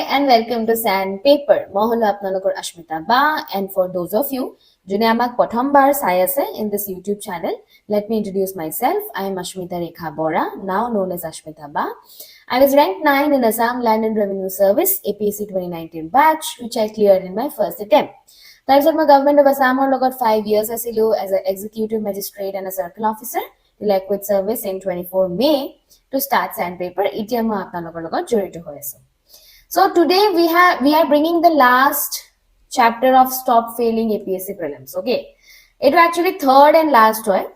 and welcome to Sandpaper. মই হলো আপোনালোকৰ Ashmita Ba, and for those of you যোনে আমাক প্ৰথমবাৰ চাই আছে in this YouTube channel, let me introduce myself. I am Ashmita Rekha Bora, now known as Ashmita Ba. I was ranked 9 in Assam Land and Revenue Service APSC 2019 batch, which I cleared in my first attempt. তাৰপিছত মই government of আছামৰ লগত 5 years আছিলো as an executive magistrate and a circle officer. I quit service in 24 May to start Sandpaper. এতিয়া মই আপোনালোকৰ লগত জড়িত হৈ আছো. So today we are bringing the last chapter of Stop Failing APSC Prelims. Okay, it was actually third and last one.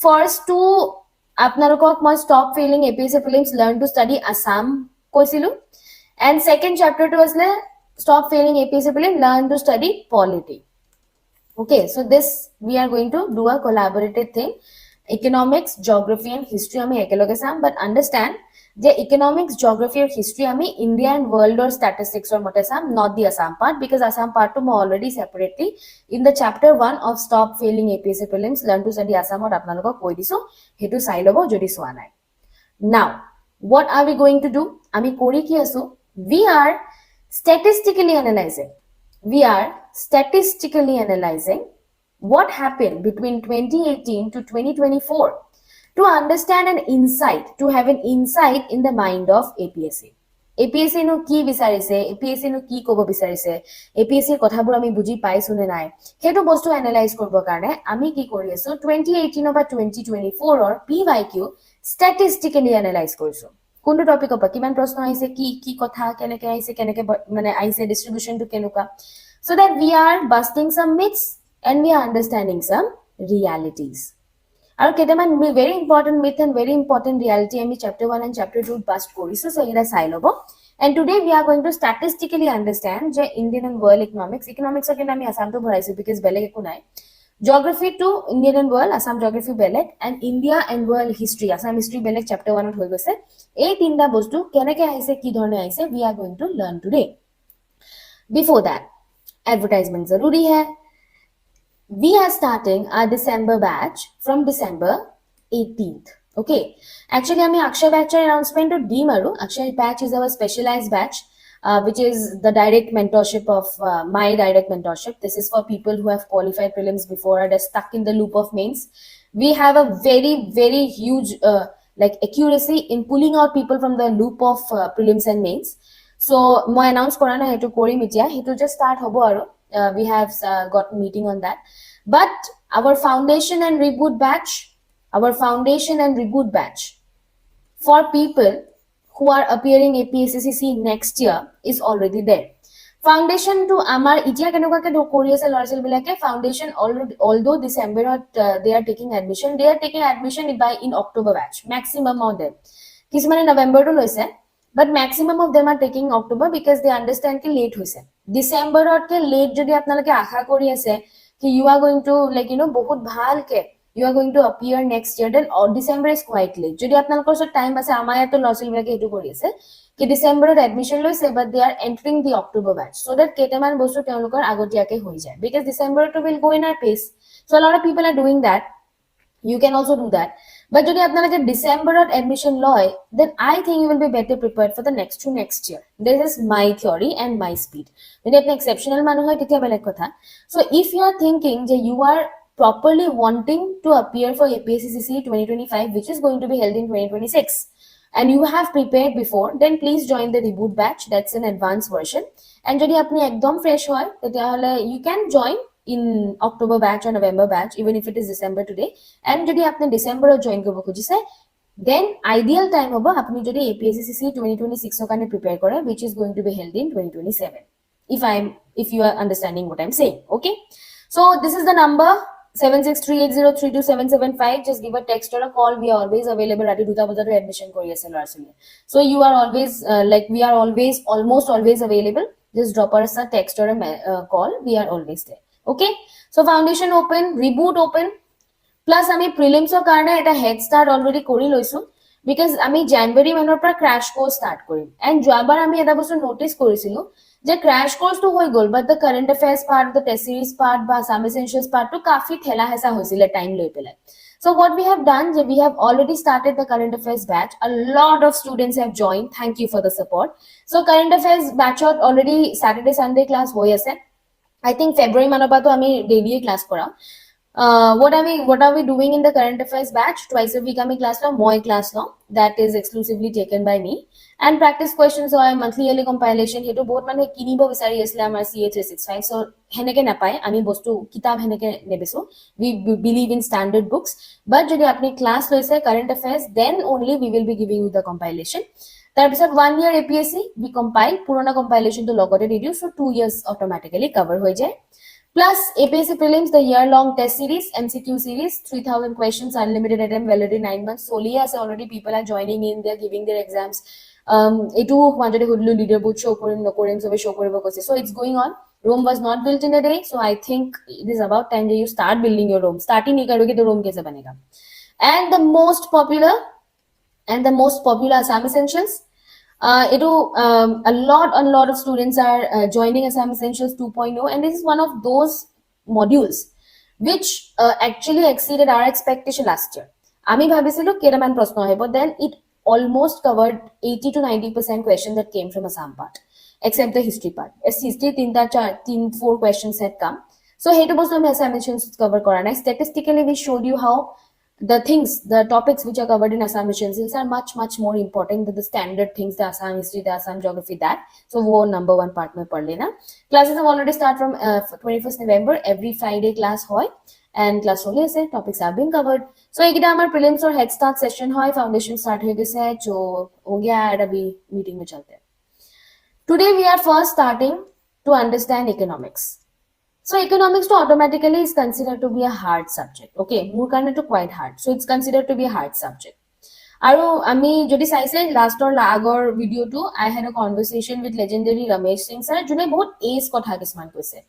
First two, apnalokok moi Stop Failing APSC Prelims learn to study Assam koisilu, and second chapter to was Stop Failing APSC Prelims learn to study polity. Okay, so this we are going to do a collaborative thing. Economics, geography and history ami ekeloge sam, but understand the economics, geography or history ami India and world or statistics or mote sam, not the Assam part, because Assam part to already separately in the chapter 1 of Stop Failing APSC Prelims learn to study Assam or apnalokok koi disu hetu sai lobo jodi soa nai. Now what are we going to do? Ami kori ki asu, we are statistically analyzing what happened between 2018 to 2024 to understand an insight, to have an insight in the mind of APSC. APSC no ki bisarise, APSC no ki kobo bisarise, APSC কথাবোৰ আমি বুজি পাইছো নে নাই, হেতু বস্তু analyse কৰিব কাৰণে আমি কি কৰি আছো 2018 বা 2024 অৰ PYQ statistically analyze কৰিছো. কোনটো টপিক পৰা কিমান প্ৰশ্ন আহিছে, কি কথা কেনেকৈ আহিছে, কেনেকৈ মানে আহিছে, ডিস্ট্ৰিবিউশনটো কেনেকুৱা, so that we are busting some myths and we are understanding some realities. আৰু কেইটামান very important myth and very important reality আমি chapter 1 and chapter 2 bust কৰিছো, so এটা চাই লব. And today we are going to statistically understand যে Indian and world economics কিন্তু আমি আসামটো ভৰাইছো because বেলেগ একো নাই. Geography to Indian and world, Assam geography বেলেগ, and India and world history, Assam history বেলেগ chapter 1 হৈ গৈছে. এই তিনটা বস্তু কেনেকৈ আহিছে, কি ধৰণে আহিছে, we are going to learn today. Before that, advertisement জৰুৰী है. We are starting our December batch from December 18th. Okay. Actually, আমি Akshay batch announcement to dim aru. Akshay batch is our specialized batch, which is the direct mentorship of my direct mentorship. This is for people who have qualified prelims before or are stuck in the loop of mains. We have a very, very huge like accuracy in pulling out people from the loop of prelims and mains. So, moi announce korana hetu kori mitya. Hetu just start hobo aru. We have got meeting on that. But our foundation and reboot batch for people who are appearing APSCC next year is already there. Foundation to amar itia kenuka ke kori ase lorsel bilake foundation already, although December they are taking admission by in October batch maximum of them, kismane November to loise, but maximum of them are taking October because they understand ki late hoise. December or ke late jodi apnaloke akha kori ase ki you are going to বহুত ভালকে you are going to appear next year, then December is quite late. যদি আপোনালোকৰ সব time আছে, আমাৰ ইয়াত লছল বিলাকে এটো কৰি আছে কি ডিসেম্বৰত এডমিশন লৈছে, but they are entering the October batch, so that কেটামান বস্তু তেওঁলোকৰ আগতীয়াকে হৈ যায়, because December to will go in our pace. So a lot of people are doing that. You can also do that. But যদি আপোনালোকে ডিসেম্বৰত admission লয়, then I think you will be better prepared for the next year. This is my theory and my speed. যদি আপনি exceptional মানুহ হয় তেতিয়া বেলেগ কথা. So if you are thinking that you are properly wanting to appear for APSCC 2025, which is going to be held in 2026, and you have prepared before, then please join the reboot batch. That's an advanced version. And যদি আপনি একদম fresh হয় তেতিয়াহলে you can join in October batch or November batch, even if it is December today. And যদি আপনি December join কৰিব খুজিছে, then ideal time hobo apni jodi APSCC 2026 er kane prepare kore, which is going to be held in 2027, if you are understanding what I'm saying. Okay, so this is the number 7638032775. Just give a text or a call. We are always available at duta bajar admission kori ase larsile, so you are always we are almost always available. Just drop us a text or a call. We are always there. Okay, so foundation open, reboot open, plus আমি প্রিলিমসৰ কাৰণে এটা head start already কৰি লৈছো, because আমি জানুৱাৰী মানৰ পৰা crash course start Karim. And যোৱাবাৰ আমি এটা বস্তু নোটিস কৰিছিলো যে ক্র্যাশ কোর্স তো হৈ গল but the current affairs part the test series part বা সাম এসেনশিয়ালস পার্ট তো কাফি ঠেলা হেঁচা হৈছিলে টাইম লৈ পেলাই so what we have done we have already started the current affairs batch a lot of students have joined thank you for the support so current affairs batch already Saturday Sunday class হৈ আছে I think February মানৰ পৰা তো আমি daily class কৰাম what are we doing in the current affairs batch twice a week আমি class লওঁ মই class লওঁ that is exclusively taken by me and practice questions হয় monthly yearly compilation হেতু বহুত মানুহে কিনিব বিচাৰি আছিল আমাৰ CA365 so হেনেকে নাপায় আমি বস্তু কিতাপ হেনেকে নেবেছো we believe in standard books but যদি আপনি class লৈছে current affairs then only we will be giving you the compilation তাৰপিছত 1 year APSC we compile পুৰণা compilation to লগতে দি দিও so 2 years automatically cover হৈ যায় Plus, APSC Prelims, the year-long test series, MCQ series, 3,000 questions, unlimited attempt, validity 9 months. Solely as already people are joining in, they're giving their exams. Etu wanted to leaderboard show so it's going on. Rome was not built in a day, so I think it is about time that you start building your Rome. Starting nahi karoge to Rome kaise banega. And the most popular Assam Essentials. A lot of students are joining Assam Essentials 2.0 and this is one of those modules which actually exceeded our expectation last year. আমি ভাবিছিলো কেইটামান প্ৰশ্ন আহিব but then it almost covered 80 to 90% questions that came from Assam part except the history part. As history 4 questions had come. So সেইটো বস্তু আমি Assam Essentials cover কৰা নাই. Statistically we showed you how the topics which are covered in Assam Essentials are much more important than the standard things, the Assam history, the Assam geography, that. So, wo number 1 part mein padh lena. Classes have already started from 21st November. Every Friday class hoy. And class hole se topics are being covered. So, ekita amar prelims or head start session hoy. Foundation start hoye gise hai. Jo ho gaya hai abhi meeting mein chalte hain. Today we are first starting to understand economics. So economics to automatically is considered to be a hard subject. Okay, more kind to quite hard. So it's considered to be a hard subject. Aru ami jodi saise last or agor video to I had a conversation with legendary Ramesh Singh sir june bahut A's kotha kisman koise.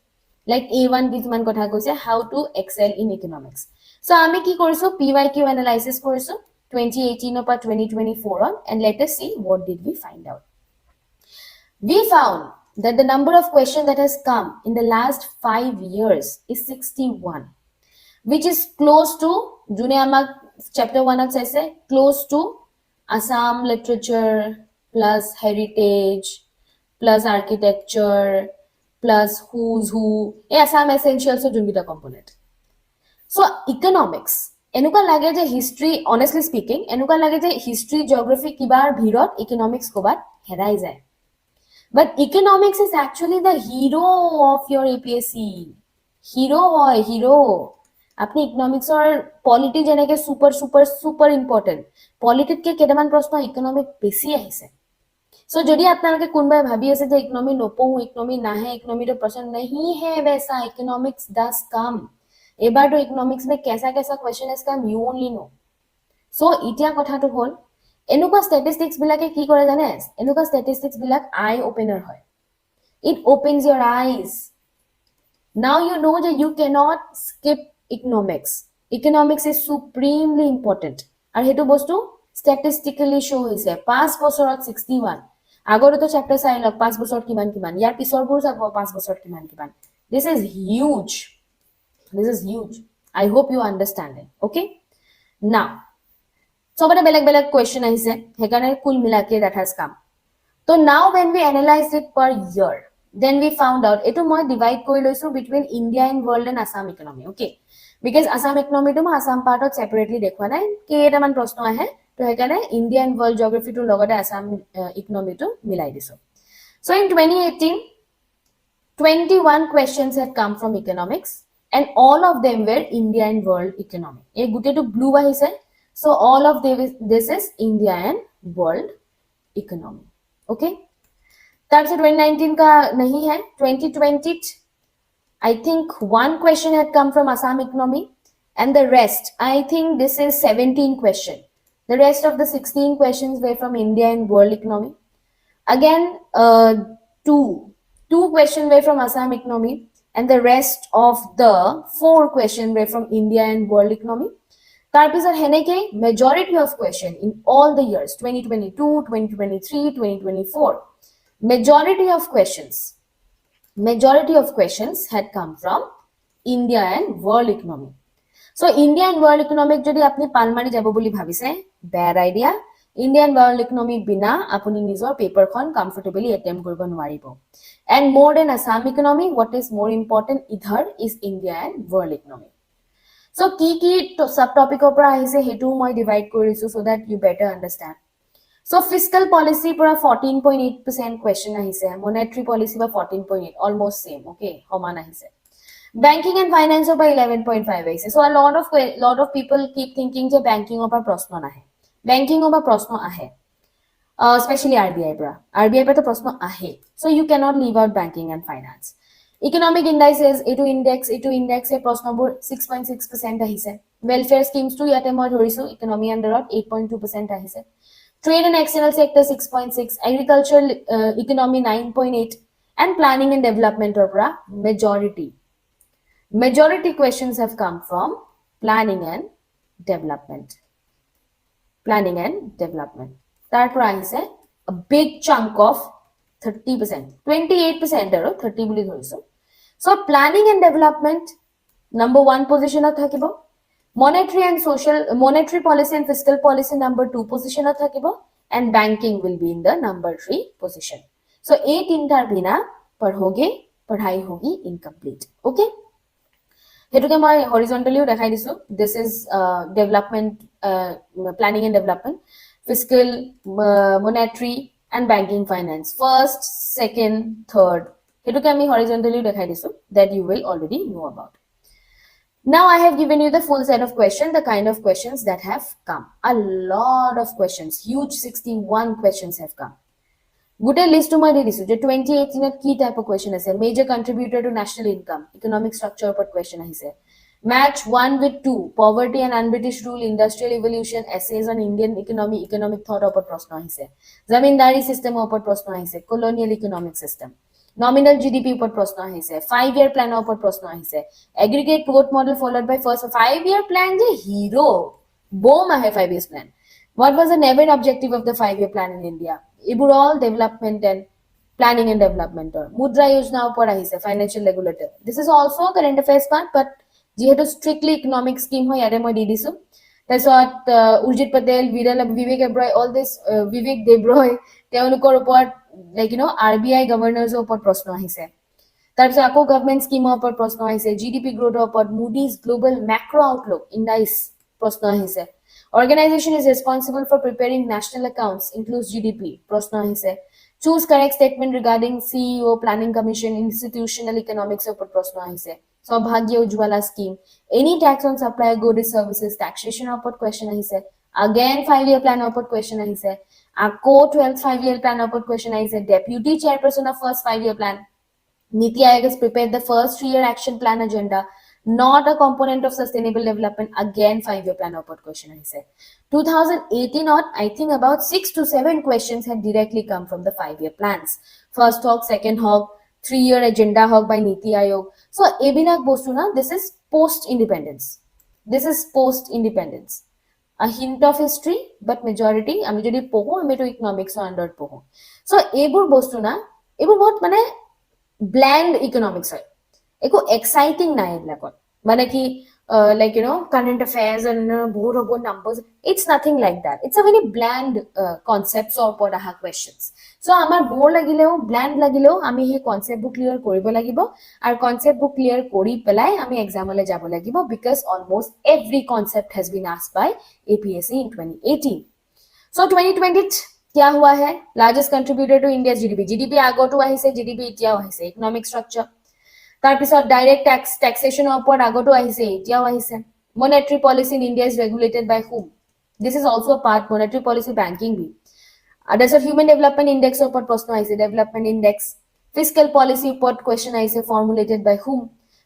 Like A1 kisman kotha koise how to excel in economics. So ami ki korisu PYQ analysis korisu 2018 or 2024 on and let us see what did we find out. We found that the number of questions that has come in the last 5 years is 61, which is close to, June amak chapter 1 says, close to Assam literature plus heritage plus architecture plus who's who, Assam essentials so jungita component. So economics, enuka lage je history, honestly speaking, enuka lage je history, geography kibar bhirot economics kobar herai jay. But economics is actually the hero of your APSC. Hero. Apni economics or polity jeneke super important. Polity ke kedaman proshno economic besi ahise. So jodi apnaloke kunbai bhabi ase je economy nopohu, economy nahe, economy to proshno nahi hai waisa, economics does come. Ebar to economics mein kaisa question has come, you only know. So itia kotha to hol এনেকুৱা statistics বিলাকে কি কৰে জানে এনেকুৱা statistics বিলাক eye opener হয় it opens your eyes now you know that you cannot skip economics is supremely important আৰু হেতু বস্তু statistically show হৈছে 5 বছৰত 61 আগৰটো chapter চাই লওক 5 বছৰত কিমান ইয়াৰ পিছৰবোৰ চাব 5 বছৰত কিমান this is huge I hope you understand it okay now so but a belag question is hekane kul milake that has come so now when we analyze it per year then we found out eto moi divide kori loisu between India and world and Assam economy okay because Assam economy to ma Assam part separately dekhwa nai ke eta man proshno ahe to hekane India and world geography to logote Assam economy to milai disu so in 2018 21 questions had come from economics and all of them were India and world economy e gute to blue ahise so all of this is India and world economy. Okay. That's 2019 ka nahi hai. 2020 I think one question had come from Assam economy and the rest I think this is 17 question. The rest of the 16 questions were from India and world economy. Again two questions were from Assam economy and the rest of the 4 questions were from India and world economy. Tarpisar heneke majority of question in all the years 2022 2023 2024 majority of questions majority of questions had come from India and world economy. So India and world economic যদি আপনি পাল মাৰি যাব বুলি ভাবিছে, bad idea. India and world economy বিনা আপুনি নিজৰ পেপাৰখন comfortably attempt কৰিব নোৱাৰিব. And more than Assam economy, what is more important either is India and world economy. So কি subtopic পৰা আহিছে হেতু মই divide কৰিছো so that you better understand. So fiscal policy পৰা 14.8% question আহিছে, monetary policy পৰা 14.8, almost same, okay, সমান আহিছে. Banking and finance by 11.5 আহিছে. So a lot of people keep thinking যে banking পৰা প্ৰশ্ন নাহে. Banking পৰা প্ৰশ্ন আহে. Especially RBI পৰা. RBI পৰা তো প্ৰশ্ন আহে. So you cannot leave out banking and finance. Economic indices, এইটো index এ প্ৰশ্নবোৰ 6.6% আহিছে. Welfare schemes to ইয়াতে মই ধৰিছো economy underত 8.2% আহিছে. Trade and external sector 6.6, agricultural economy 9.8, and planning and development opera majority questions have come from planning and development. Tarpora is a big chunk of 30%, 28% or 30 buli dhoriso. So planning and development number 1 position thakibo. Monetary policy and fiscal policy number 2 position thakibo, and banking will be in the number 3 position. So 8 intar bina padhai hogi incomplete. Okay, hetuke moi horizontally dekhai disu. This is development, planning and development, fiscal, monetary and banking finance, first, second, third. Hetuke ami horizontally dekhai disu that you will already know about. Now I have given you the full set of questions, the kind of questions that have come. A lot of questions, huge 61 questions have come. Good list to my disu. 2018 key type of question is a major contributor to national income, economic structure per question is. Match 1 with 2, poverty and un-British rule, industrial evolution, essays on Indian economy, economic thought opor prashna aise. Zamindari system opor prashna aise, colonial economic system. Nominal GDP opor prashna aise, 5-year plan opor prashna aise. Aggregate growth model followed by first 5-year plan je hero. Bomb ahe 5-year plan. What was the never objective of the 5-year plan in India? Ibur all development and planning and development. Mudra Yojana opor aise, financial regulator. This is also a current affairs part, but যেহেতু strictly economic scheme হয় ইয়াতে মই দি দিছো. তাৰপিছত উৰ্জিত পটেল, বিবেক Debroy, all this বিবেক দেবৰয় তেওঁলোকৰ ওপৰত RBI গভৰ্ণৰ্ছৰ ওপৰত প্ৰশ্ন আহিছে. তাৰপিছত আকৌ গভৰ্ণমেণ্ট স্কিমৰ ওপৰত প্ৰশ্ন আহিছে, GDP গ্ৰোথৰ ওপৰত, মুডিজ গ্লোবাল ম্যাক্ৰো আউটলুক ইনডাইচ প্ৰশ্ন আহিছে. Organization is responsible for preparing national accounts, includes GDP, প্ৰশ্ন আহিছে. Choose correct statement regarding CEO, Planning Commission, institutional economics ওপৰত প্ৰশ্ন আহিছে. Saubhagya Ujjwala scheme, any tax on supply of goods services, taxation opor question ahise. Again 5-year plan opor question ahise. Ako 12th 5-year plan opor question ahise. Deputy chairperson of first 5-year plan. Niti Aayog has prepared the first 3-year action plan agenda, not a component of sustainable development. Again 5-year plan opor question ahise. 2018 on, I think about 6 to 7 questions had directly come from the 5-year plans. First hawk, second hawk, 3-year agenda hawk by Niti Aayog. So ebilak bostu na, this is post independence. A hint of history, but majority ami jodi poho ami to economics under poho. So ebur bostu na, ebur bahut mane bland economics hoy. Eko exciting na ebilakot. Mane ki current affairs and board numbers. It's nothing like that. It's a very bland concepts or podaha questions. So amar bore lagileo, bland lagileo, ami he concept book clear koribo lagibo, our concept book clear kori pelai ami exam ole jabo lagibo, because almost every concept has been asked by APSC in 2018. So 2020 kya hua hai? Largest contributor to India's GDP ago to ahise, GDP ityao ahise, economic structure. তাৰপিছত direct taxation ওপৰত আগতো আহিছে, এতিয়াও আহিছে. Monetary policy in India is regulated by whom? This is also a part, monetary policy, banking bhi. Others are human development index ওপৰত প্ৰশ্ন আহিছে, development index. Fiscal policy ওপৰত question আহিছে, formulated by whom?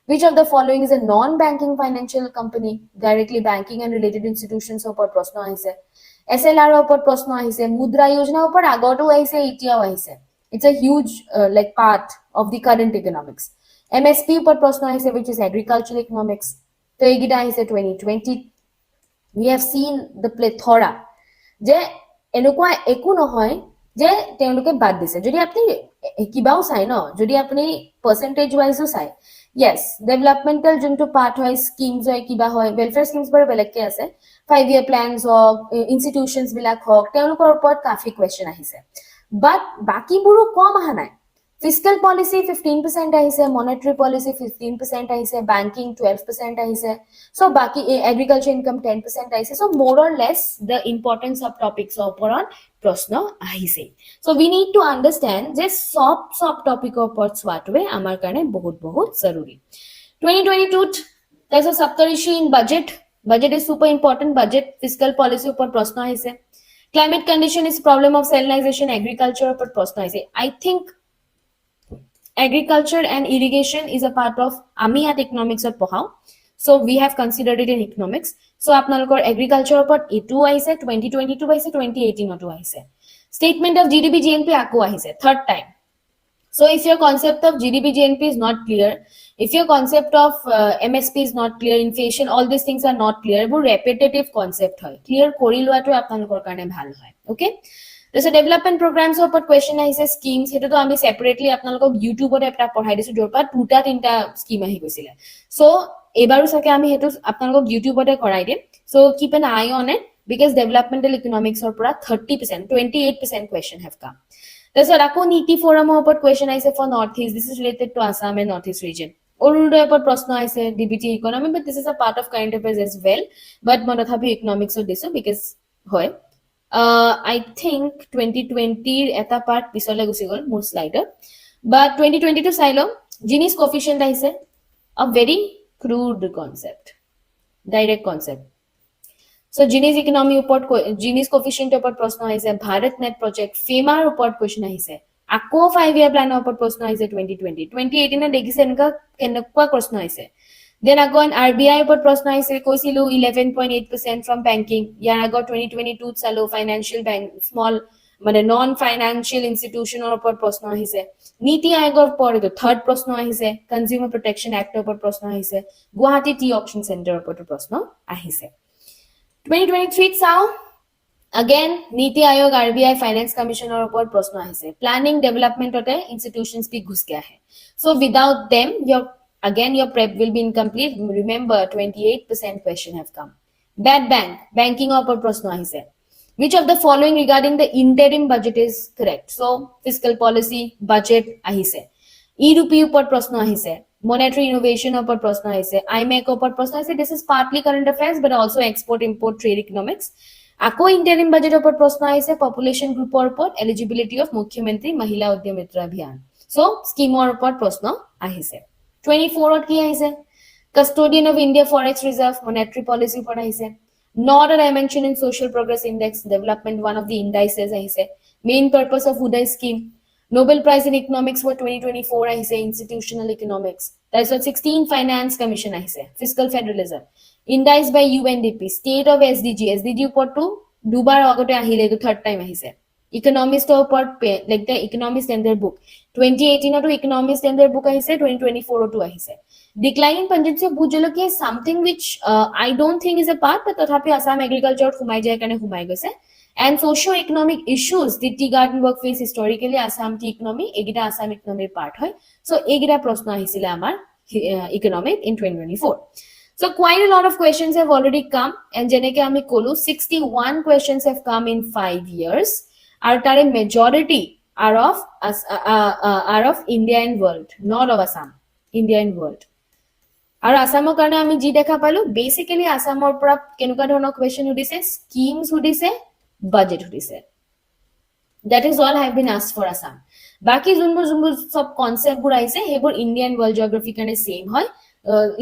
Which of the following is a non-banking financial company? Directly banking and related institutions ওপৰত প্ৰশ্ন আহিছে. SLR ওপৰত প্ৰশ্ন আহিছে, মুদ্ৰা যোজনা ওপৰত আগতো আহিছে, এতিয়াও আহিছে. It's a huge part of the current economics. MSP पर प्रश्न आइसे, which is agricultural economics. तो एगिटा आइसे 2020. We have seen the plethora. जे एनुकुआ एकु নহয় যে তেওঁলোকে বাদ দিছে যদি আপুনি কিবাও চাই ন যদি আপুনি পার্সেন্টেজ ওয়াইজও চাই yes developmental যোনটো পার্ট হয় স্কিমস হয় কিবা হয় ওয়েলফেয়ার স্কিমস বাৰু বেলেগকে আছে 5 year plans হওক ইনষ্টিটিউশনস বিলাক হওক তেওঁলোকৰ ওপৰত কাফি কোৱেশ্চন আহিছে বাট বাকিবোৰো কম অহা নাই Fiscal policy 15% আহিছে, monetary policy 15% আহিছে, banking 12% আহিছে. So baki agriculture income 10% আহিছে. So more or less the important subtopics oporon proshno ahise. So we need to understand je subtopic opor swatwe amar karone bahut zaruri. 2022 there's a subtarishi in budget. Budget is super important. Budget fiscal policy opor proshno ahise. Climate condition is problem of salinization agriculture opor proshno ahise. I think agriculture and irrigation is a part of ami at economics or pohao so we have considered it in economics so apnalokor agriculture upor etu aise 2022 aise 2018 otu aise statement of gdp gnp ako aise third time so if your concept of gdp gnp is not clear if your concept of msp is not clear inflation all these things are not clear bu repetitive concept hoy clear kori loatu apnalokor karone bhal hoy okay So development programs of question ahise schemes hetu to ami separately apnalok youtube ot eta padhai disu jor pa duta tinta scheme ahi goisile so ebaru sake ami hetu apnalok youtube ote korai dim so keep an eye on it because developmental economics or pura 30% 28% question have come so rako niti forum opor question ahise for northeast this is related to assam and northeast region Orunodoy opor proshno ahise dbt economy but this is a part of current affairs as well but monothapi economics ot disu because hoy I think 2020 eta part pisole gusi gol মোৰ স্লাইডৰ but 2022 চাইলো Gini's coefficient আহিছে a very crude concept direct concept so Gini's economy উপৰত Gini's coefficient উপৰত প্ৰশ্ন আহিছে Bharat net project famer উপৰত question আহিছে আকৌ 5 year plan উপৰত প্ৰশ্ন আহিছে 2020 2018 ত দেখিছে কেনেকুৱা প্ৰশ্ন আহিছে Then again, RBI upor proshno aise koisilu 11.8% from banking. Yar ago 2022 chalo financial bank small mane non financial institution upor proshno ahise. Niti Aayog upor to third proshno ahise. Consumer Protection Act upor proshno ahise. Guwahati Tea Auction Center upor proshno ahise. 2023 sao again Niti Aayog RBI Finance Commissioner upor proshno ahise. Planning development ote institutions bhi ghus gaya hai. So without them Again, your prep will be incomplete. Remember, 28% question have come. Bad bank, banking upor proshno ahise. Which of the following regarding the interim budget is correct? So, fiscal policy, budget ahise. E-rupee upor proshno ahise. Monetary innovation upor proshno ahise. IMEC upor proshno ahise. This is partly current affairs, but also export-import trade economics. Ako interim budget upor proshno ahise. Population group upor eligibility of Mukhyamantri Mahila Udyamitra Abhiyan. So, scheme upor proshno ahise. 24 ot ki aise custodian of India forex reserve monetary policy upor aise not a dimension in social progress index development one of the indices aise main purpose of Uday scheme Nobel Prize in economics for 2024 aise institutional economics that is what 16 finance commission aise fiscal federalism indice by UNDP state of SDG upor to dubar agote ahile to third time aise economist upor like the economist standard book 2018 to economist standard book ahise 2024 to ahise decline in pungency of bhujoloki is something which I don't think is a part but tathapi Assam agriculture humai jay kane humai goise and socio economic issues the tea garden work face historically Assam tea economy egita Assam economy part hoy so egita proshno ahisile amar economic in 2024 so quite a lot of questions have already come and jeneke ami kolu 61 questions have come in 5 years are tare majority are of India and world not of Assam India and world আৰু আসামৰ কাৰণে আমি জি দেখা পালো basically আসামৰ পৰা কেনেকুৱা ধৰণৰ question উদিছে schemes উদিছে বাজেট উদিছে that is all have been asked for Assam বাকি যোনবোৰ সব কনসেপ্ট বোৰ আহিছে হেবোৰ ইন্ডিয়ান ওয়ার্ল্ড জিওগ্রাফি কাৰণে সেম হয়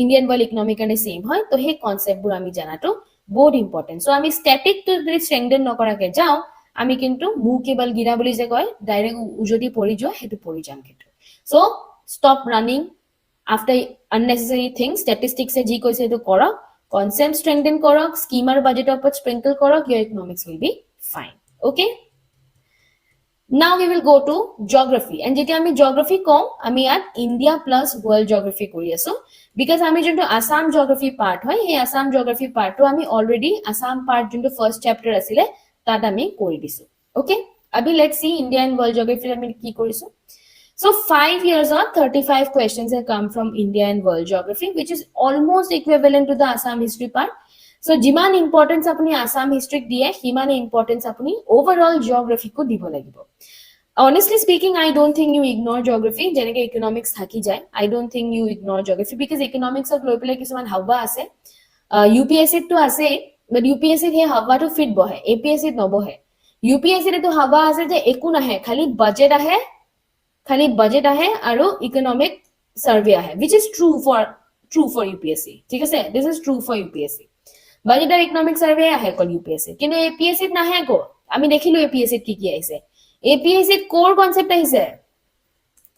ইন্ডিয়ান ওয়ার্ল্ড ইকোনমি কাৰণে সেম হয় তো হে কনসেপ্ট বোৰ আমি জানাটো বহুত ইম্পর্টেন্ট সো আমি স্ট্যাটিক টু স্ট্রেংথেন নকৰাকে যাও আমি কিন্তু মু কেবল গিৰা বুলি যে কয় ডাইৰেক্ট উজতি পৰি যোৱা হেতু পৰি যাম কিন্তু so stop running after unnecessary things statistics e ji koise to korok concept strengthen korok scheme ar budget upor sprinkle korok your economics will be fine okay now we will go to geography and jeti ami geography kom ami at India plus world geography kori aso because ami jonto Assam geography part hoy he Assam geography part to ami already Assam part jonto first chapter asile tat ami kori disu okay Abhi let's see India and world geography ami ki korisu. So 5 years on 35 questions have come from India and world geography, which is almost equivalent to the Assam history part. So jiman importance apuni Assam history diye, himan importance apuni overall geography ko dibo lagibo. Honestly speaking, I don't think you ignore geography. Jeneke economics thaki jay, I don't think you ignore geography because economics of loi pele kisuman hawa ase. UPSC to ase, but UPSC he hawa to fit bohe, APSC no bohe. UPSC to hawa ase je eku nahe, khali budget ahe, khali budget ahe aru economic survey ahe, which is true for UPSC. ठीक है से, this is true for UPSC. budget और economic survey ahe kol UPSC, কিন্তু APSC nahe ko. আমি দেখিলো APSC কি কি আইছে। APSC core concept আহিছে,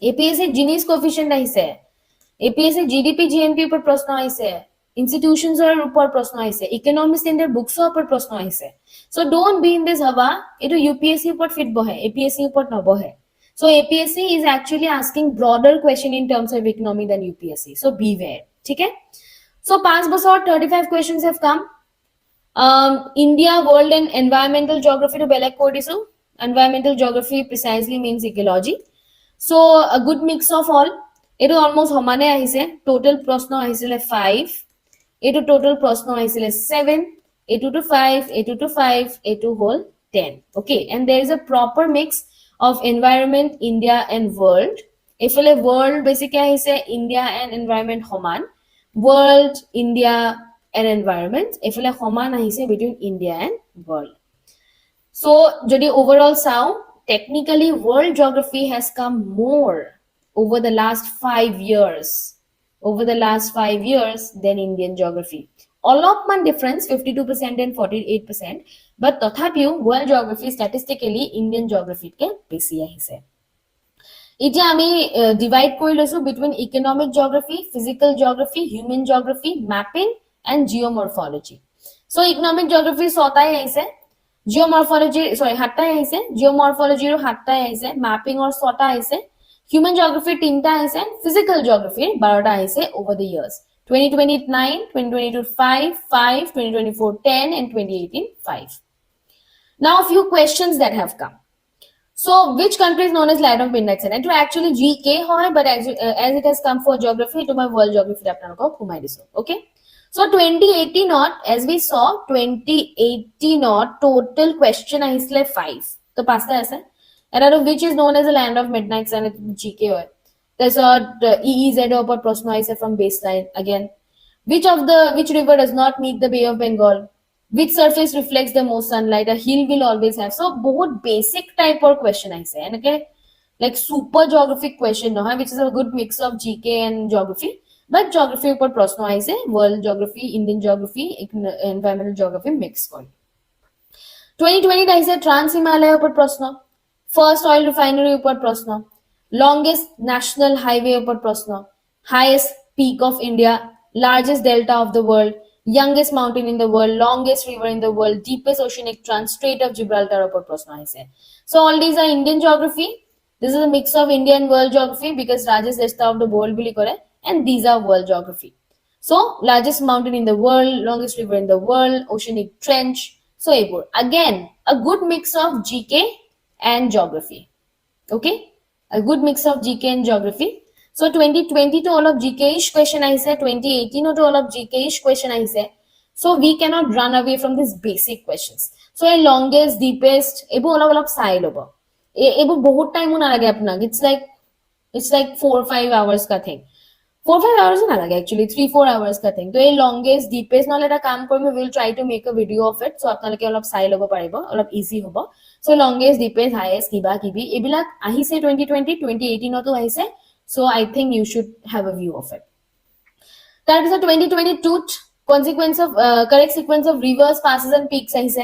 APSC Gini's coefficient আহিছে, APSC GDP GNP উপর প্রশ্ন আহিছে, institutions এর উপর প্রশ্ন আহিছে, economics in their books উপর প্রশ্ন আহিছে। So don't be in this hawa, eto UPSC উপর fit বহে, APSC উপর নবহে। So APSC is actually asking broader question in terms of economy than UPSC. So beware, ठीक है? So 5 বছর 35 questions have come. India, world and environmental geography to belek koi disu. Environmental geography precisely means ecology. So a good mix of all. Eto almost homane ahise. Total prashno ahisile 5. Eto total prashno ahisile 7. A2 to 5, A2 to 5, A2 whole 10. Okay, and there is a proper mix of environment, India and world. If a world basically ahise India and environment homan. World, India and environment. If a homan ahise between India and world. So, jodi overall sound, technically world geography has come more over the last 5 years. Over the last 5 years than Indian geography. Allotment difference 52% and 48%. But tothapiu world geography statistically Indian geography ke beshi ahise. Iti ami divide kori loisu between economic geography, physical geography, human geography, mapping and geomorphology. So economic geography sotai ahise. Geomorphology, sorry, hattai ahise, geomorphology ro hattai ahise, mapping or sota ahise, human geography tinta ahise, and physical geography 12 ahise over the years. 2029, 2022 5, 5, 2024 10 and 2018 5. Now a few questions that have come. So which country is known as land of midnight sun? To actually GK hoy, but as it has come for geography, to my world geography apnalok kumai disu. Okay. So 2080 not, as we saw, 2080 not total question ahisle 5. So pasta aise. And out of which is known as the land of midnight sun, GK hoy. There's a EEZ upar prashno aise from baseline again. Which river does not meet the Bay of Bengal? Which surface reflects the most sunlight? A hill will always have. So both basic type or question I say. And okay, like super geographic question, no, which is a good mix of GK and geography. But geography upar prashno I say, world geography, Indian geography, environmental geography mix kori. 2020 I say Trans Himalaya upar prashno. First oil refinery upar prashno. Longest national highway upar prashno. Highest peak of India. Largest delta of the world. Youngest mountain in the world, longest river in the world, deepest oceanic trunk, Strait of Gibraltar upar prashno aise. So all these are Indian geography. This is a mix of Indian and world geography because largest delta of the world bili kore, and these are world geography. So largest mountain in the world, longest river in the world, oceanic trench. So again a good mix of GK and geography. Okay, a good mix of GK and geography. So 2020 to all of GK-ish question I say, 2018 to all of GK-ish question I say. So we cannot run away from these basic questions. So a longest, deepest, ebu all of side over. Ebu bahut time na lage apna. It's like 4 or 5 hours ka thing. 4 or 5 hours na lage actually, 3-4 hours ka thing. So a longest, deepest na leta kaam korme, we will try to make a video of it. So apna lage all of side over paribo, all of easy hobo. So longest, deepest, highest, kiba kibi. Ebilak ahi se 2020, 2018 to ahi se. So I think you should have a view of it. That is a 2022 correct sequence of rivers, passes and peaks aise.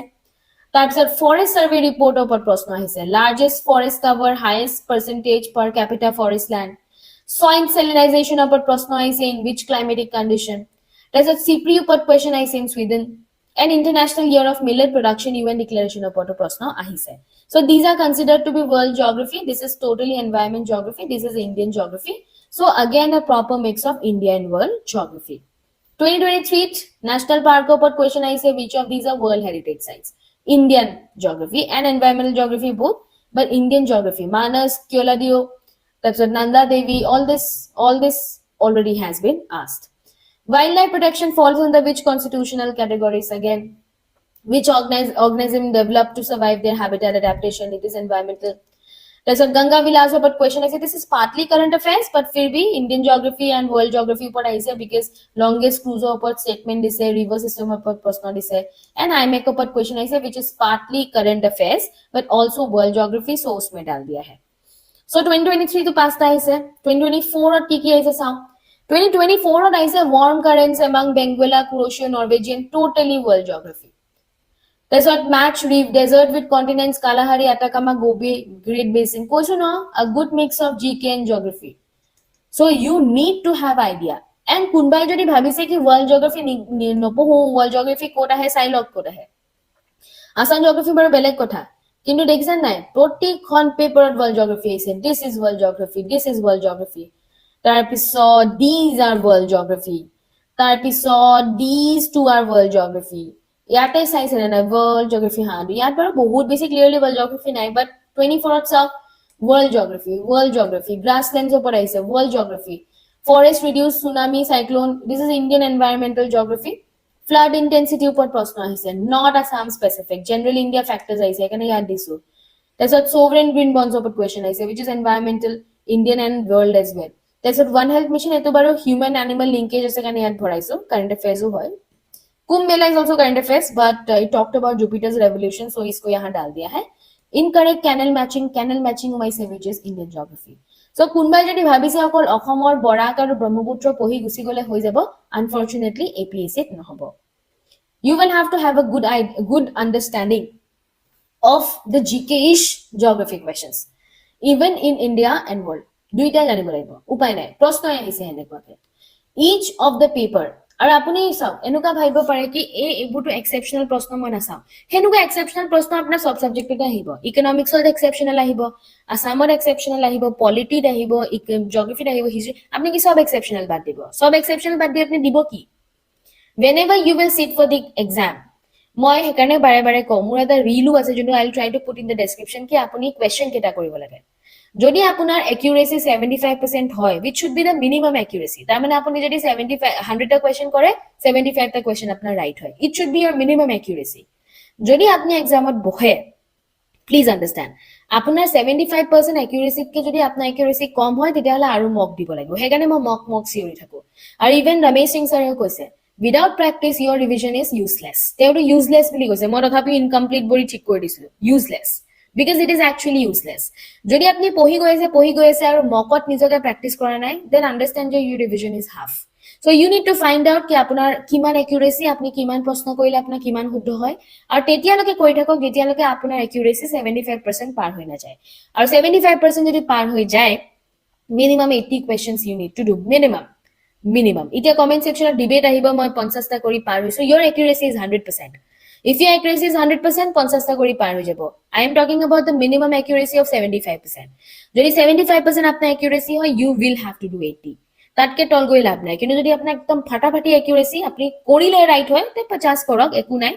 That's a forest survey report upar prashno aise. Largest forest cover, highest percentage per capita forest land. Soil salinization upar prashno aise in which climatic condition. There's a CPRI upar question aise in Sweden. An International Year of Millet Production UN Declaration upar prashno aise. So these are considered to be world geography. This is totally environment geography. This is Indian geography. So again a proper mix of India and world geography. 2023 National Park upar question I say which of these are World Heritage Sites? Indian geography and environmental geography both. but Indian geography, Manas, Kyoladio, that's what Nanda Devi, all this already has been asked. Wildlife protection falls under which constitutional categories again? Which organism developed to survive their habitat adaptation? It is environmental. That's what Ganga will ask, but question I say this is partly current affairs, but फिर भी Indian geography and world geography ऊपर आई से because longest cruise ऊपर statement दिसे, river system ऊपर प्रश्न दिसे, and I make ऊपर question आई से which is partly current affairs but also world geography, so उसमें डाल दिया है. So 2023 तो पास था इसे, 2024 और की आई से साउ, 2024 और आई से warm currents among Benguela, Kuroshio, Norwegian, totally world geography. That's what match reef, desert with continents, Kalahari, Atacama, Gobi, Great Basin. Kocho no, a good mix of GK and geography. So you need to have idea. And kunbai jodi bhabi se ki world geography no poho, world geography kota hai, silog kota hai. Assam geography baro belek kotha. Kintu dekhisan nai, proti khon paper world geography ase. This is world geography, this is world geography. Tarpisod, these are world geography. Tarpisod, these two are world geography. ইয়াতে চাইছে না world geography হাঁটো ইয়াত বাৰু বহুত বেছি clearly world geography নাই but 24th চাওক world geography grasslands ওপৰত আহিছে world geography forest reduce tsunami cyclone this is Indian environmental geography flood intensity ওপৰত প্ৰশ্ন আহিছে not Assam specific general India factors আহিছে এখানে ইয়াত দিছো that's what sovereign green bonds ওপৰত question আহিছে which is environmental Indian and world as well that's what one health mission এটো বাৰু human animal linkage আছে কাৰণে ইয়াত ভৰাইছো current affairs ও হয় Kumbh Mela is also current affairs, but it talked about Jupiter's revolution, so isko yahan dal diya hai. Incorrect canal matching hoise which is Indian geography. So Kunbai jodi bhabise okol Okhomor Borak aru Brahmaputra pohi gusi gole hoi jabo, unfortunately APSC nohobo. You will have to have a good understanding of the GK-ish geography questions, even in India and world. Duita janibo laibo. Upai nai. Proshno ahise henekwake. Each of the paper আৰু আপুনি চাওক এনেকুৱা ভাবিব পাৰে কি এইবোৰটো exceptional প্ৰশ্ন মই নাচাও হেনুকা এক্সেপচনেল প্ৰশ্ন আপোনাৰ সব সাবজেক্টতে আহিব ইকোনমিক্সত এক্সেপচনেল আহিব আসামত এক্সেপচনেল আহিব পলিটিত আহিব জিওগ্ৰাফিত আহিব হিষ্ট্ৰি আপুনি কি সব এক্সেপচনেল বাদ দিব সব এক্সেপচনেল বাদ দি আপুনি দিব কি whenever you will sit for the exam মই হেকাৰণে বাৰে বাৰে কওঁ মোৰ এটা ৰিলু আছে যোনটো I will try to put in the description কি আপুনি কোৱেশ্চন কেটা কৰিব লাগে যদি আপোনাৰ accuracy 75% হয় which should be the minimum accuracy তাৰ মানে আপুনি যদি 100 টা কোৱেশ্চন কৰে 75 টা কোৱেশ্চন আপোনাৰ ৰাইট হয় it should be your minimum accuracy যদি আপুনি এক্সামত বহে please understand আপোনাৰ 75% accuracy কে যদি আপোনাৰ accuracy কম হয় তেতিয়াহলে আৰু মক দিব লাগিব হেকাৰণে মই মক চিঞৰি থাকো আৰু ইভেন ৰমেশ সিং ছাৰেও কৈছে without practice your revision is useless তেওটো useless বুলি কৈছে মই তথাপি incomplete বৰি ঠিক কৰি দিছিলো useless because it is actually useless যদি আপনি পঢ়ি গৈ আছে আৰু মকত নিজকে প্ৰ্যাকটিস কৰা নাই then understand your revision is half so you need to find out কি আপোনাৰ কিমান accuracy আপনি কিমান প্ৰশ্ন কৰিলে আপোনাৰ কিমান শুদ্ধ হয় আৰু তেতিয়ালৈকে কৈ থাকক যেতিয়ালৈকে আপোনাৰ accuracy 75% পাৰ হৈ না যায় আৰু 75% যদি পাৰ হৈ যায় minimum 80 questions you need to do minimum এতিয়া comment section debate আহিব মই 50 টা কৰি পাৰ হৈছো your accuracy is 100% If your accuracy is 100%, 50 টা কৰি পাৰ হৈ যাব I am talking about the minimum accuracy of 75%. যদি 75% আপোনাৰ accuracy হয় you will have to do 80. তাতকে তল গৈ লাভ নাই কিন্তু যদি আপোনাৰ একদম ফাটাফাটি accuracy আপুনি কৰিলে ৰাইট হয় তে 50 কৰক একো নাই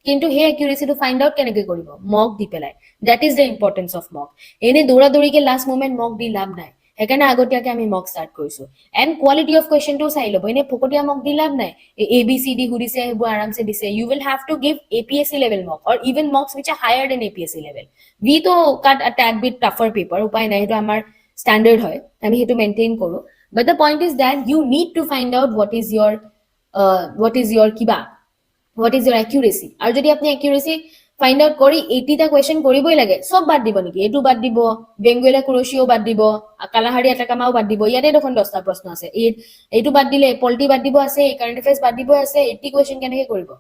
কিন্তু হে accuracy to find out কেনেকৈ কৰিব mock দি পেলাই that is the importance of mock এনে দৌৰা দৌৰিকে last moment mock দি লাভ নাই হেকাৰণে আগতিয়াকে আমি mock start কৰিছো and quality of question to চাই লব এনে ফকটিয়া mock দি লাভ নাই ABCD হুদিছে হেবু আৰামছে দিছে you will have to give APSC level mock or even mocks which are higher than APSC level we to cut a tad bit tougher paper উপায় নাই হেতু আমাৰ standard হয় আমি হেতু maintain কৰো but the point is that you need to find out what is your kiba what is your accuracy আৰু যদি আপনি accuracy find out কৰি 80 টা কোৱেশ্চন কৰিবই লাগে সব বাদ দিব নেকি এটু বাদ দিব বেঙ্গুয়েলা কুৰোশিও বাদ দিব কালাহাৰি আটাকামাও বাদ দিব ইয়াতে দেখোন 10 টা প্ৰশ্ন আছে এটু বাদ দিলে পলিটি বাদ দিব আছে কারেন্ট অ্যাফেয়ার্স বাদ দিব আছে 80 কোৱেশ্চন কেনেকৈ কৰিব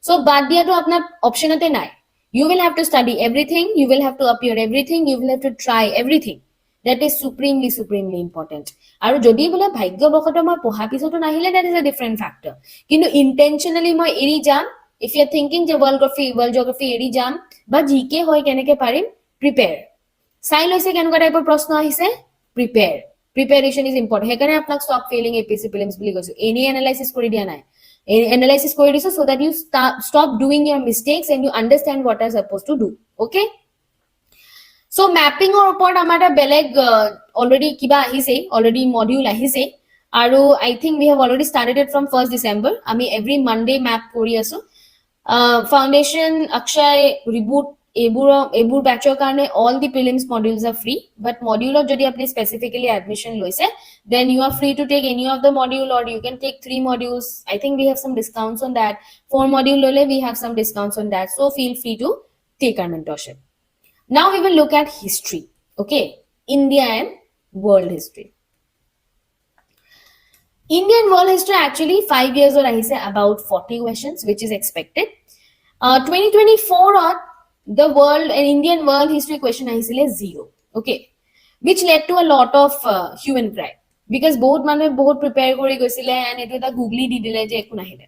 সব বাদ দিয়াটো আপোনাৰ অপচনতে নাই you will have to study everything you will have to appear everything you will have to try everything that is supremely important আৰু যদি বলা ভাগ্যবশত মই পঢ়া পিছতো নাহিলে that is a different factor কিন্তু intentionally মই এৰি যাম if you are thinking যে world geography এৰি যাম বা জিকে হয় কেনেকৈ পাৰিম prepare চাই লৈছে কেনেকুৱা টাইপৰ প্ৰশ্ন আহিছে preparation is important হেকাৰণে আপোনাক stop failing APSC prelims বুলি কৈছো এনি analysis কৰি দিয়া নাই analysis কৰি দিছো so that you stop doing your mistakes and you understand what are supposed to do okay So mapping or upon amara beleg already kiba ahise, already module ahise. Aru I think we have already started it from 1st December. Ami every Monday map kori aso. Foundation, Akshay, Reboot, Ebur batcher karne all the prelims modules are free. But module of jodi apni specifically admission loise, then you are free to take any of the module, or you can take 3 modules. I think we have some discounts on that. 4 module lole we have some discounts on that. So feel free to take our mentorship. Now we will look at history. Okay, India and world history. Indian world history actually 5 years or I say about 40 questions, which is expected. 2024 or the world and Indian world history question I say 0. Okay, which led to a lot of hue and cry because both mane both prepare kori goisile and etu ta googly di dile je eku nahile.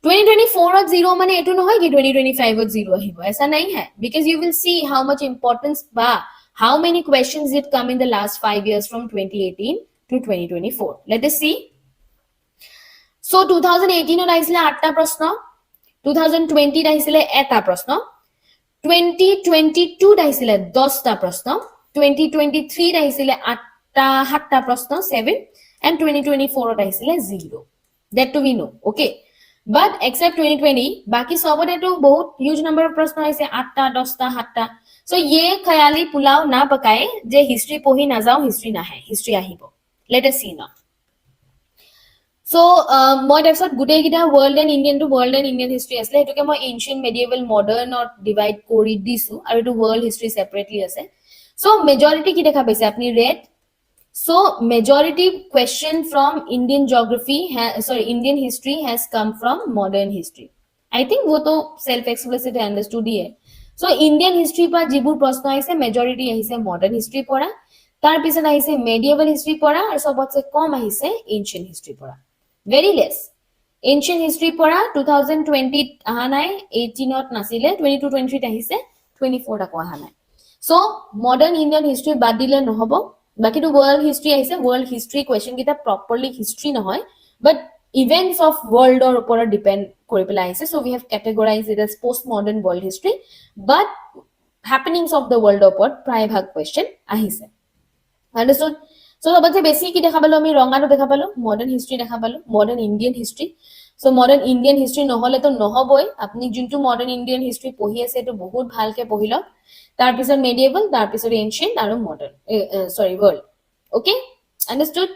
2024 at 0 mane etu nohoy ki 2025 at 0 ahibo, aisa nahi hai, because you will see how much importance ba how many questions did come in the last 5 years from 2018 to 2024. Let us see. So 2018 আইছিলে 8টা প্রশ্ন, 2020 আইছিলে এটা প্রশ্ন, 2022 আইছিলে 10টা প্রশ্ন, 2023 আইছিলে 7টা প্রশ্ন 7, and 2024 আইছিলে 0. That to we know. Okay, but except 2020 বাকি সবতে তো বহুত হিউজ নাম্বার অফ প্রশ্ন আইছে 8টা 10টা 7টা. So ये ख्याली पुलाव ना पकाए जे हिस्ट्री पढ़ी ना जाओ हिस्ट्री ना है, history आहिबो. Let us see now. So মই তাৰপিছত গোটেইকেইটা world and Indian to world and Indian history আছিলে, হেতুকে মই ancient, medieval, modern or divide কৰি দিছো আৰু এটো world history separately আছে. So majority কি দেখা পাইছে আপুনি read. So majority question from Indian geography Indian history has come from modern history. I think वो तो self explicit understood ही है. So Indian history पर যিবোৰ প্ৰশ্ন আহিছে majority আহিছে modern history পঢ়া, তাৰ পিছত আহিছে medieval history পঢ়া আৰু সবতছে কম আহিছে ancient history পঢ়া. Very less. Ancient history পঢ়া 2020 আহা নাই, 18 নাছিলে, 22-23 আহিছে, 24 আকৌ আহা নাই. So modern Indian history বাদ দিলে নহব, বাকি তো world history আহিছে. World history question কিটা properly history নহয়, but events of world or ওপৰত depend কৰি পেলাই আহিছে. So we have categorized it as postmodern world history, but happenings of the world ওপৰত প্ৰায়ভাগ question আহিছে. Understood? So সবতছে বেছি কি দেখা পালো আমি ৰঙাটো দেখা পালো, modern history দেখা পালো, modern Indian history. So modern Indian history নহলে তো নহবই, আপনি যোনটো modern Indian history পঢ়ি আছে এটো বহুত ভালকে পঢ়িল, তাৰ পিছত medieval, তাৰ পিছত ancient আৰু modern world. Okay, understood?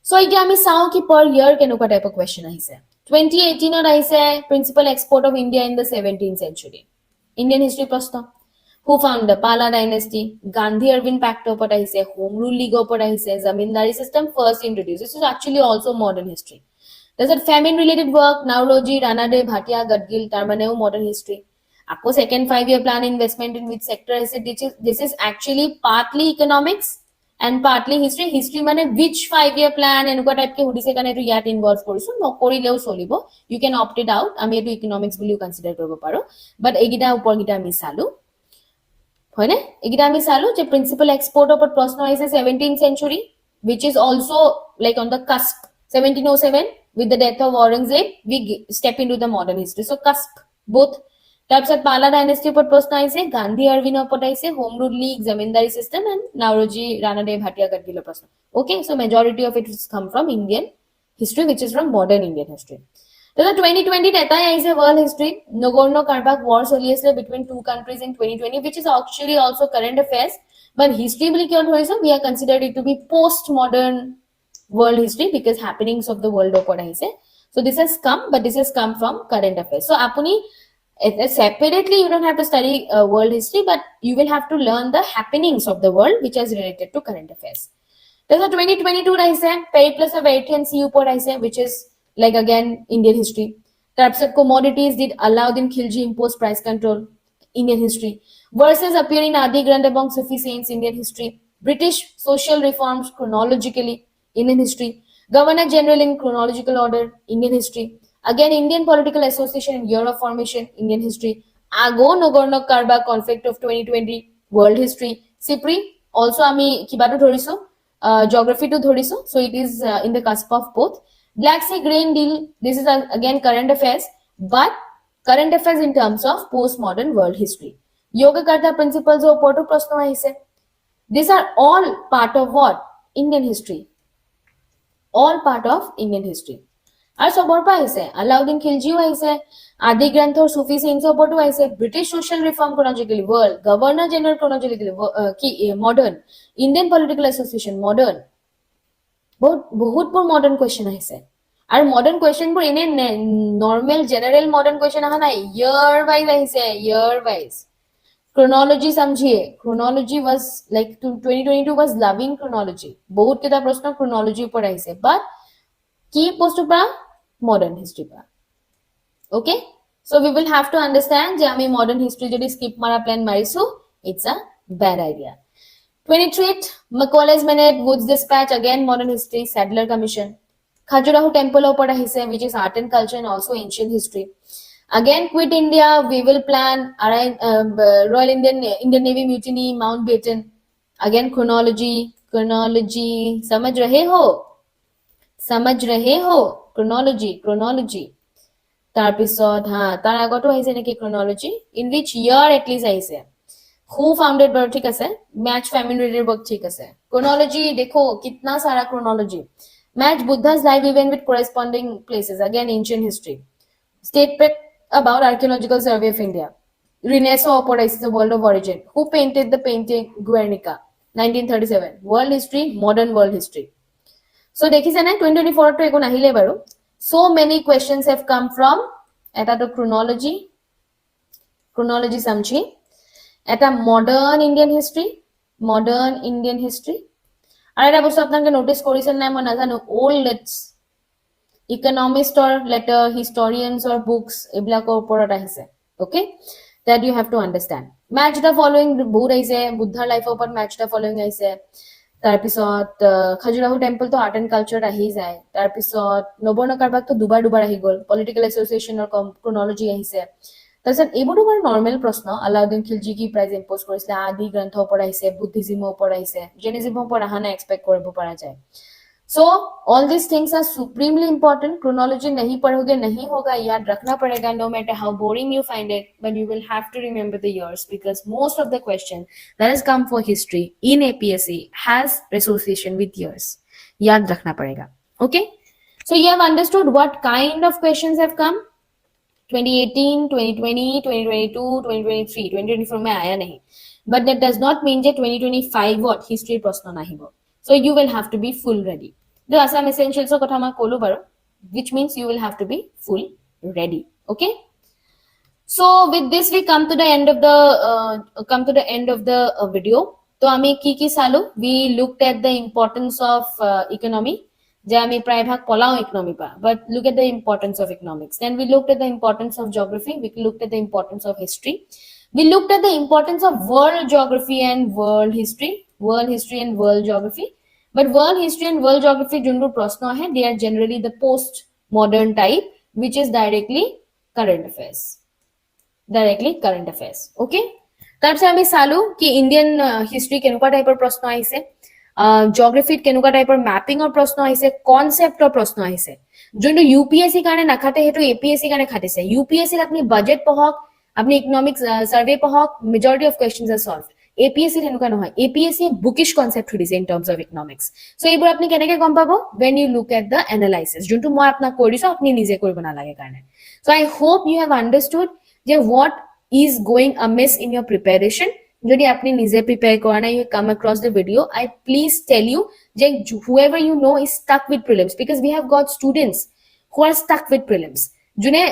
So এতিয়া আমি চাও কি per year কেনেকুৱা টাইপৰ question আহিছে. 2018 আহিছে principal export of India in the 17th century. Indian history প্ৰশ্ন. Who found the Pala dynasty? Gandhi-Irvin pact ওপৰত আহিছে, Home Rule League ওপৰত আহিছে, Zamindari system first introduced. This is actually also modern history. There's a famine related work, Nauroji, Ranade, Bhatia, Gadgil, Tarmaneo, modern history. Akko second 5-year plan investment in which sector is it? This is actually partly economics and partly history. History মানে which 5-year plan এনেকুৱা type কে হুদিছে কাৰণে এটো ইয়াত involve কৰিছো, নকৰিলেও চলিব. You can opt it out. আমি এটো economics বুলিও কনসিডাৰ কৰিব পাৰো, but এইগিটা ওপৰ গিটা আমি চালো. হয় না, এগিটা আমি চালো যে প্রিন্সিপাল এক্সপোর্ট ওপর প্রশ্ন আইছে 17th century, which is also like on the cusp. 1707 with the death of Aurangzeb we step into the modern history. So cusp both. তাৰপিছত পালা ডাইনেষ্টি ওপর প্রশ্ন আইছে, গান্ধী আরভিন ওপর আইছে, home rule league, zamindari system and Naoroji Ranade Bhatia Gadgil প্রশ্ন. Okay, so majority of it has come from Indian history, which is from modern Indian history. So 2020 এটাই আহিছে world history. Nagorno-Karabakh war চলি আছে between two countries in 2020, which is actually also current affairs, but history বুলি কিয় ধৰিছো, we are considered it to be postmodern world history because happenings of the world ওপৰত আহিছে. So this has come, but this has come from current affairs. So apuni separately you don't have to study world history, but you will have to learn the happenings of the world which is related to current affairs. There's a 2022 আহিছে Periplus of Erythraean Sea ওপৰত আহিছে, which is like again Indian history. Types of commodities did Alauddin Khilji impose price control, Indian history. Verses appear in Adi Granth among Sufi saints, Indian history. British social reforms chronologically, Indian history. Governor General in chronological order, Indian history. Again Indian political association in year of formation, Indian history. Ago Nagorno-Karabakh conflict of 2020, world history. Cypri also ami kibato dhoriso, geography to dhoriso, so it is in the cusp of both. Black Sea grain deal, this is again current affairs, but current affairs in terms of postmodern world history. Yogakarta principles ওপৰতো প্ৰশ্ন আহিছে. These are all part of what? Indian history. All part of Indian history. আৰু চবৰ পৰা আহিছে. আলাউদ্দিন খিলজিও আহিছে, আদি গ্ৰন্থৰ সুফি চেইন্সৰ ওপৰতো আহিছে, British social reform chronologically world, governor general chronologically কি modern, Indian political association modern, বহুতবোৰ মডাৰ্ণ কুৱেশ্যন আহিছে. আৰু মডাৰ্ণ কুৱেশ্যনবোৰ এনে নৰ্মেল জেনাৰেল মডাৰ্ণ কুৱেশ্যন অহা নাই, ইয়াৰ ৱাইজ আহিছে, ইয়াৰ ৱাইজ. Chronology समझिए. Chronology was like 2022 was loving chronology. बहुत किता प्रश्न chronology ऊपर आई से, but की post ऊपर modern history पर. Okay, so we will have to understand जे हमें modern history जो skip मारा plan मारिसु, it's a bad idea. 23th Macaulay's Minute, Wood's Dispatch, again modern history, Sadler Commission. Khajuraho Temple ऊपर आई से, which is art and culture and also ancient history. Again, Quit India, We Will Plan, Royal Indian Navy Mutiny, Mountbatten. Again, chronology, समझ रहे हो, chronology. তাৰপিছত তাৰ আগতো আহিছে নেকি chronology, in which year at least আহিছে, who founded বাৰু ঠিক আছে, match famine related work ঠিক আছে, chronology দেখো कितना सारा chronology, match Buddha's life event with corresponding places, again ancient history, statement about archaeological survey of India, Renaissance operates the world of origin, who painted the painting Guernica, 1937, world history, modern world history. So দেখিছে না 2024 to একো নাহিলে বাৰু. So many questions have come from এটা তো chronology समझी, এটা modern Indian history, আৰু এটা বস্তু আপোনালোকে নোটিস কৰিছে নাই মই নাজানো, old dates, economist or letter, historians or books, এইবিলাকৰ ওপৰত আহিছে. Okay, that you have to understand. Match the following বহুত আহিছে, বুদ্ধাৰ লাইফৰ ওপৰত match the following আহিছে. তাৰপিছত খাজুৰাহো টেম্পল তো আৰ্ট এণ্ড কালচাৰ আহি যায়. তাৰপিছত নবৰ্ণ কাৰবাক তো দুবাৰ আহি গ'ল, পলিটিকেল এছ'চিয়েশ্যনৰ ক্ৰনলজি আহিছে. তাৰপিছত এইবোৰতো বাৰু নৰ্মেল প্ৰশ্ন, আলাউদ্দিন খিলজি কি প্ৰাইজ ইম্প'জ কৰিছিলে, আদি গ্ৰন্থৰ ওপৰত আহিছে, বুদ্ধিজিমৰ ওপৰত আহিছে, জেনিজিমৰ ওপৰত অহা নাই, এক্সপেক্ট কৰিব পৰা যায়. So all these things are supremely important. Chronology नहीं पढ़ोगे नहीं होगा, याद रखना पड़ेगा, no matter how boring you find it, but you will have to remember the years, because most of the question that has come for history in APSC has association with years. याद रखना पड़ेगा. Okay, so you have understood what kind of questions have come. 2018, 2020, 2022, 2023, 2024 में आया नहीं, but that does not mean that 2025 what history प्रश्न नहीं हो. So you will have to be full ready. The Assam Essentials of Kothama Kolu Baro, which means you will have to be full ready. Okay. So with this we come to the end of the video. So ami ki salu, we looked at the importance of economy. Ja ami pray bhag polao economy pa, but look at the importance of economics. Then we looked at the importance of geography. We looked at the importance of history. We looked at the importance of world geography and world history and world geography. But world history and world geography jundu prashna hai, they are generally the post modern type, which is directly current affairs. Okay, তাৰপিছত আমি চালো কি Indian history কেনেকুৱা টাইপৰ প্ৰশ্ন আহিছে, জিঅগ্ৰাফিত কেনেকুৱা টাইপৰ ম্যাপিঙৰ প্ৰশ্ন আহিছে, কনসেপ্টৰ প্ৰশ্ন আহিছে, যোনটো ইউপিএসসি কাৰণে নাখাতে হেতু এপিএসসি কাৰণে খাটিছে. ইউপিএসসি আপনি বাজেট পঢ়ক, আপনি ইকনমিক্স সার্ভে পঢ়ক, majority of questions are solved. APSC তেনেকুৱা নহয়, এপিএসসি বুকিশ কনসেপ্ট দিছে in terms of economics. So এইবোৰ আপনি কেনেকৈ গম পাব, when you look at the analysis, যোনটো মই আপোনাক কৈ দিছো আপনি নিজে কৰিব নালাগে কাৰণে. So I hope you have understood যে what is going amiss in your preparation. যদি আপনি নিজে prepare কৰা নাই, you come across the video, I please tell you যে whoever you know is stuck with prelims, because we have got students who are stuck with prelims, যোনে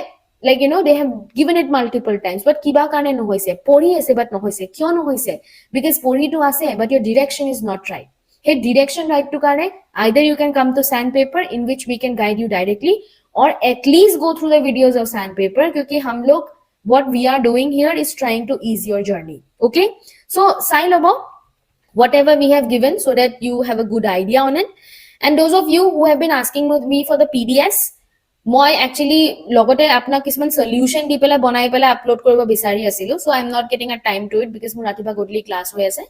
like you know they have given it multiple times, but kiba karone no hoise, pori ase but no hoise, kyo no hoise, because pori to ase but your direction is not right. Hey, direction right to karone, either you can come to sandpaper, in which we can guide you directly, or at least go through the videos of sandpaper, kyunki hum log what we are doing here is trying to ease your journey. Okay, so sign about whatever we have given so that you have a good idea on it. And those of you who have been asking me for the PDS, মই actually লগতে আপোনাক কিছুমান solution দি পেলাই বনাই পেলাই upload কৰিব বিচাৰি আছিলো. So I am not getting a time to it, because মোৰ ৰাতিপুৱা গধূলি ক্লাছ হৈ আছে.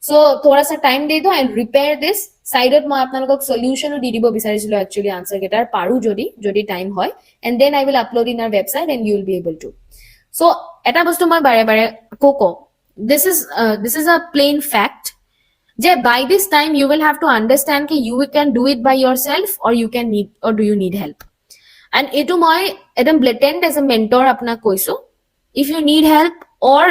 সো থোড়া সা টাইম দে দো এন্ড ৰিপেয়াৰ দিস. সাইডত মই আপোনালোকক সলিউশনো দি দিব বিচাৰিছিলো একচুয়ালি আনসাৰ গেটাৰ পাৰো যদি টাইম হয়, and then I will upload in our website and you will be able to. So এটা বস্তু মই বাৰে বাৰে কও this is a plain fact যে by this time you will have to understand कि you can do it by yourself or you can need or do you need help. And এইটো মই একদম blatant as a mentor আপোনাক কৈছো, if you need help or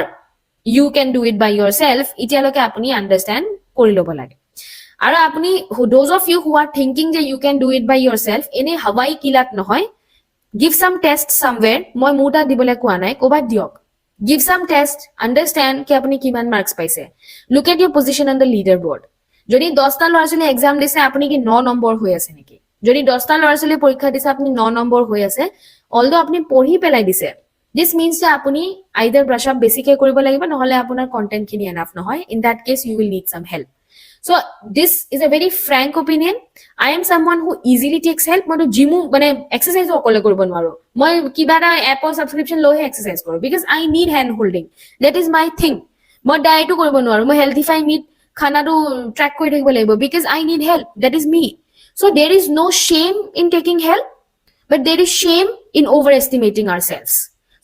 you can do it by yourself, এতিয়ালৈকে আপুনি understand কৰি ল'ব লাগে। আৰু আপুনি those of you who are thinking যে you can do it by yourself, এনে হাৱাই কিলাত নহয়, give some test somewhere, মই মোৰ তাত দিবলৈ কোৱা নাই, ক'বাত দিয়ক, give some test, understand কি আপুনি কিমান মাৰ্কস পাইছে, look at your position on the leaderboard, যদি 10টা ল'ৰা ছোৱালী এক্সাম দিছে আপুনি কি 9 নম্বৰ হৈ আছে নেকি, যদি 10টা ল'ৰা ছোৱালী পৰীক্ষা দিছে আপুনি 9 নম্বৰ হৈ আছে, অলদো আপুনি পঢ়ি পেলাই দিছে, this means যে আপুনি either brush up বেছিকে কৰিব লাগিব নহলে আপোনাৰ কন্টেন্ট খিনি enough নহয়, in that case you will need some help. So this is a very frank opinion. I am someone who easily takes help. মই জিমো মানে এক্সাৰসাইজ অকলে কৰিব নোৱাৰো, মই কিবা এটা এপৰ সাবস্ক্ৰিপশন লৈহে এক্সাৰসাইজ কৰো, because I need hand holding, that is my thing. মই ডায়েটো কৰিব নোৱাৰো, মই হেলথিফাই মিট খানাটো ট্ৰেক কৰি থাকিব লাগিব, because I need help, that is me. So there is no shame in taking help, but there is shame in overestimating ourselves.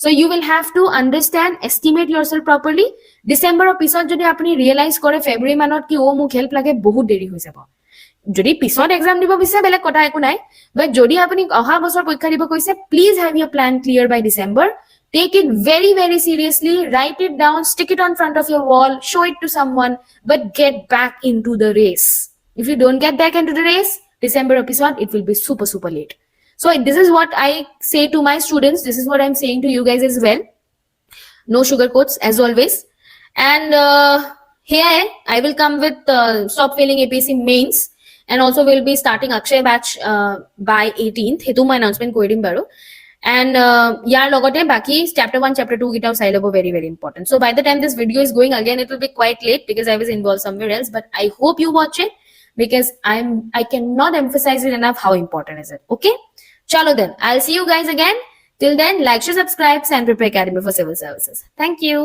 So you will have to understand, estimate yourself properly. December পিছত যদি আপুনি realise কৰে ফেব্ৰুৱাৰী মানত কি ও মোক help লাগে, বহুত দেৰি হৈ যাব। যদি পিছত এক্সাম দিব বিচাৰে বেলেগ কথা একো নাই, বাট যদি আপুনি অহা বছৰ পৰীক্ষা দিব কৈছে, please have your plan clear by December, take it very very seriously, write it down, stick it on front of your wall, show it to someone, but get back into the race. If you don't get back into the race, December episode, it will be super super late. So this is what I say to my students, this is what I'm saying to you guys as well. No sugar coats as always. And here I will come with stop failing APSC mains, and also we'll be starting Akshay batch by 18th. Hetu my announcement koi dim baru. And yaar logote baki chapter 1 chapter 2 gita side lobo very very important. So by the time this video is going, again it will be quite late because I was involved somewhere else, but I hope you watch it, because I cannot emphasize it enough how important is it. Okay, chalo then, I'll see you guys again. Till then, like, share, subscribe, and prepare Academy for Civil Services. Thank you.